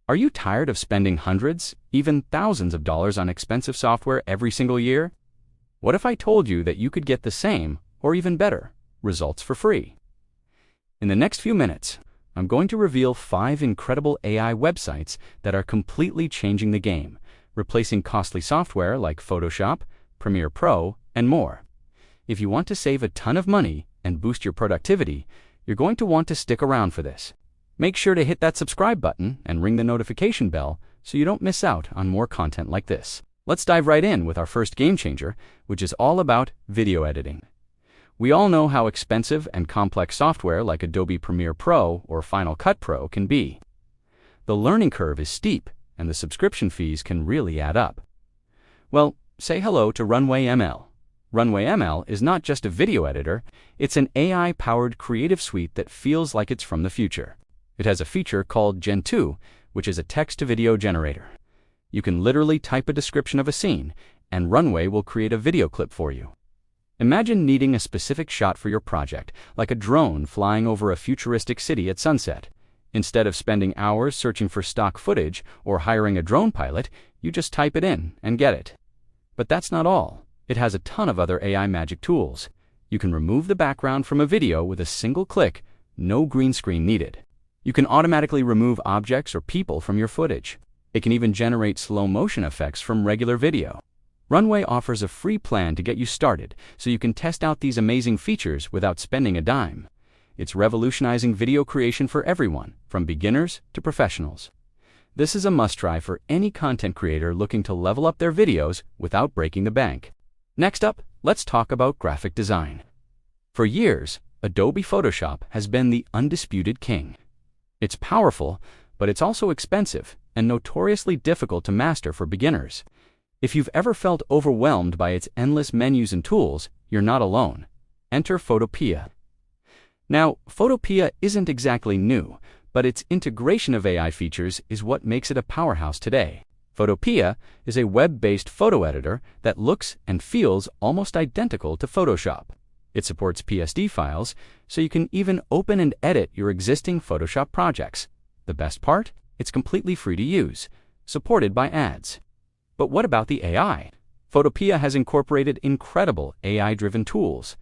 Are you tired of spending hundreds, even thousands of dollars on expensive software every single year? What if I told you that you could get the same, or even better, results for free? In the next few minutes, I'm going to reveal 5 incredible AI websites that are completely changing the game, replacing costly software like Photoshop, Premiere Pro, and more. If you want to save a ton of money and boost your productivity, you're going to want to stick around for this. Make sure to hit that subscribe button and ring the notification bell so you don't miss out on more content like this. Let's dive right in with our first game changer, which is all about video editing. We all know how expensive and complex software like Adobe Premiere Pro or Final Cut Pro can be. The learning curve is steep, and the subscription fees can really add up. Well, say hello to RoyalTechNL. RoyalTechNL is not just a video editor, it's an AI-powered creative suite that feels like it's from the future. It has a feature called Gen 2, which is a text-to-video generator. You can literally type a description of a scene, and Runway will create a video clip for you. Imagine needing a specific shot for your project, like a drone flying over a futuristic city at sunset. Instead of spending hours searching for stock footage or hiring a drone pilot, you just type it in and get it. But that's not all. It has a ton of other AI magic tools. You can remove the background from a video with a single click, no green screen needed. You can automatically remove objects or people from your footage. It can even generate slow motion effects from regular video. Runway offers a free plan to get you started, so you can test out these amazing features without spending a dime. It's revolutionizing video creation for everyone, from beginners to professionals. This is a must-try for any content creator looking to level up their videos without breaking the bank. Next up, let's talk about graphic design. For years, Adobe Photoshop has been the undisputed king. It's powerful, but it's also expensive and notoriously difficult to master for beginners. If you've ever felt overwhelmed by its endless menus and tools, you're not alone. Enter Photopea. Now, Photopea isn't exactly new, but its integration of AI features is what makes it a powerhouse today. Photopea is a web-based photo editor that looks and feels almost identical to Photoshop. It supports PSD files, so you can even open and edit your existing Photoshop projects. The best part? It's completely free to use, supported by ads. But what about the AI? Photopea has incorporated incredible AI-driven tools.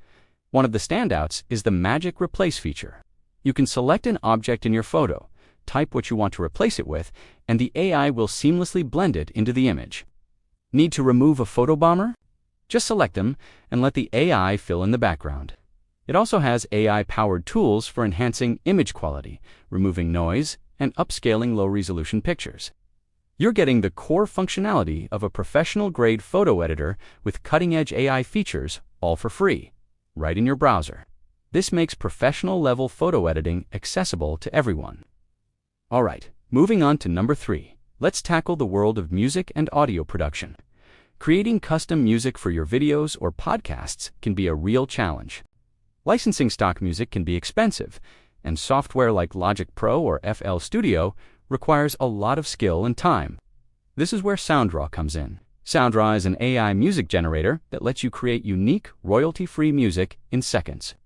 One of the standouts is the Magic Replace feature. You can select an object in your photo, type what you want to replace it with, and the AI will seamlessly blend it into the image. Need to remove a photobomber? Just select them and let the AI fill in the background. It also has AI-powered tools for enhancing image quality, removing noise, and upscaling low-resolution pictures. You're getting the core functionality of a professional-grade photo editor with cutting-edge AI features, all for free, right in your browser. This makes professional-level photo editing accessible to everyone. All right, moving on to number 3. Let's tackle the world of music and audio production. Creating custom music for your videos or podcasts can be a real challenge. Licensing stock music can be expensive, and software like Logic Pro or FL Studio requires a lot of skill and time. This is where SoundRaw comes in. SoundRaw is an AI music generator that lets you create unique, royalty-free music in seconds.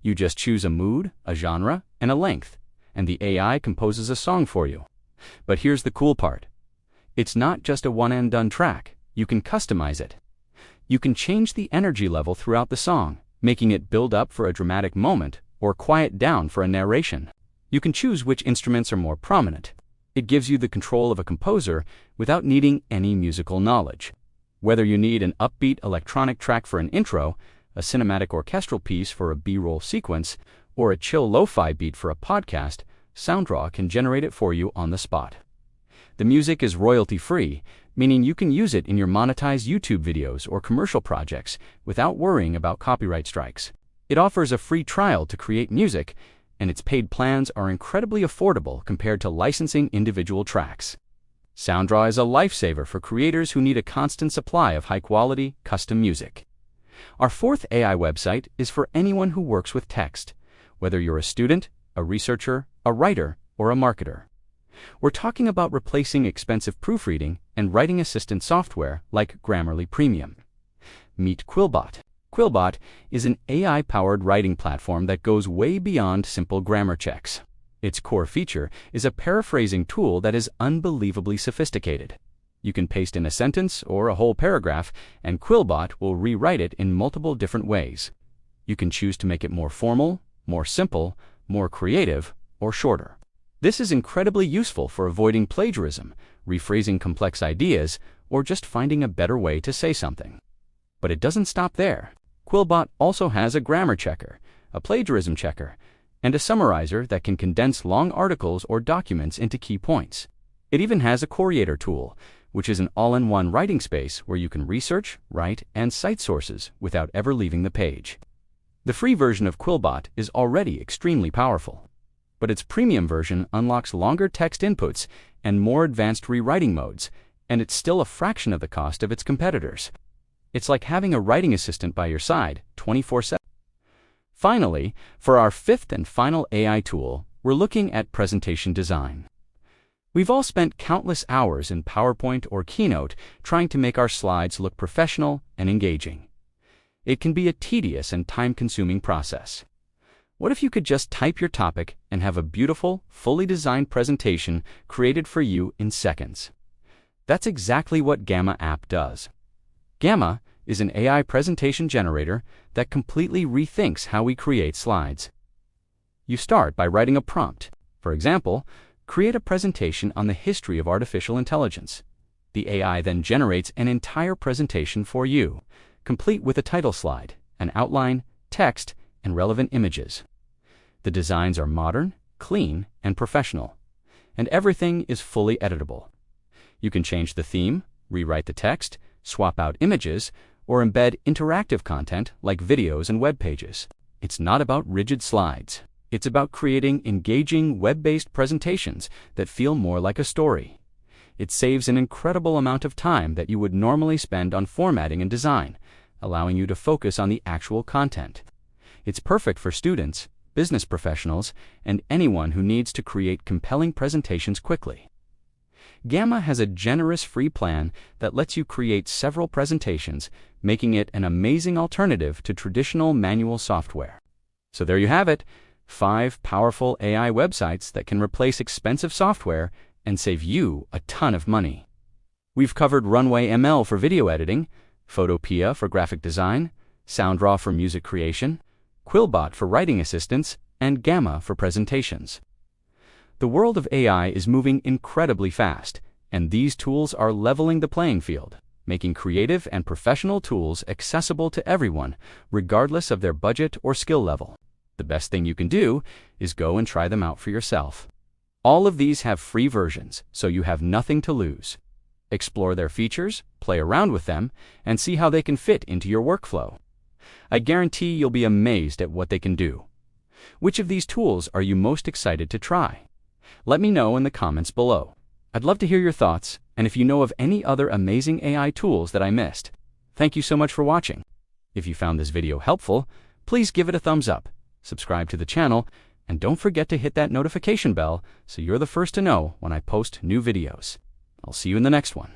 You just choose a mood, a genre, and a length, and the AI composes a song for you. But here's the cool part. It's not just a one-and-done track. You can customize it. You can change the energy level throughout the song, making it build up for a dramatic moment or quiet down for a narration. You can choose which instruments are more prominent. It gives you the control of a composer without needing any musical knowledge. Whether you need an upbeat electronic track for an intro, a cinematic orchestral piece for a B-roll sequence, or a chill lo-fi beat for a podcast, SoundRaw can generate it for you on the spot. The music is royalty-free, meaning you can use it in your monetized YouTube videos or commercial projects without worrying about copyright strikes. It offers a free trial to create music, and its paid plans are incredibly affordable compared to licensing individual tracks. SoundRaw is a lifesaver for creators who need a constant supply of high-quality, custom music. Our 4th AI website is for anyone who works with text, whether you're a student, a researcher, a writer, or a marketer. We're talking about replacing expensive proofreading and writing assistant software like Grammarly Premium. Meet Quillbot. Quillbot is an AI-powered writing platform that goes way beyond simple grammar checks. Its core feature is a paraphrasing tool that is unbelievably sophisticated. You can paste in a sentence or a whole paragraph, and Quillbot will rewrite it in multiple different ways. You can choose to make it more formal, more simple, more creative, or shorter. This is incredibly useful for avoiding plagiarism, rephrasing complex ideas, or just finding a better way to say something. But it doesn't stop there. Quillbot also has a grammar checker, a plagiarism checker, and a summarizer that can condense long articles or documents into key points. It even has a Curator tool, which is an all-in-one writing space where you can research, write, and cite sources without ever leaving the page. The free version of Quillbot is already extremely powerful, but its premium version unlocks longer text inputs and more advanced rewriting modes, and it's still a fraction of the cost of its competitors. It's like having a writing assistant by your side 24/7. Finally, for our fifth and final AI tool, we're looking at presentation design. We've all spent countless hours in PowerPoint or Keynote trying to make our slides look professional and engaging. It can be a tedious and time-consuming process. What if you could just type your topic and have a beautiful, fully designed presentation created for you in seconds? That's exactly what Gamma app does. Gamma is an AI presentation generator that completely rethinks how we create slides. You start by writing a prompt. For example, create a presentation on the history of artificial intelligence. The AI then generates an entire presentation for you, complete with a title slide, an outline, text, and relevant images. The designs are modern, clean, and professional, and everything is fully editable. You can change the theme, rewrite the text, swap out images, or embed interactive content like videos and web pages. It's not about rigid slides. It's about creating engaging web-based presentations that feel more like a story. It saves an incredible amount of time that you would normally spend on formatting and design, allowing you to focus on the actual content. It's perfect for students, business professionals, and anyone who needs to create compelling presentations quickly. Gamma has a generous free plan that lets you create several presentations, making it an amazing alternative to traditional manual software. So there you have it, 5 powerful AI websites that can replace expensive software and save you a ton of money. We've covered Runway ML for video editing, Photopea for graphic design, SoundRaw for music creation, Quillbot for writing assistance, and Gamma for presentations. The world of AI is moving incredibly fast, and these tools are leveling the playing field, making creative and professional tools accessible to everyone, regardless of their budget or skill level. The best thing you can do is go and try them out for yourself. All of these have free versions, so you have nothing to lose. Explore their features, play around with them, and see how they can fit into your workflow. I guarantee you'll be amazed at what they can do. Which of these tools are you most excited to try? Let me know in the comments below. I'd love to hear your thoughts, and if you know of any other amazing AI tools that I missed. Thank you so much for watching. If you found this video helpful, please give it a thumbs up, subscribe to the channel, and don't forget to hit that notification bell so you're the first to know when I post new videos. I'll see you in the next one.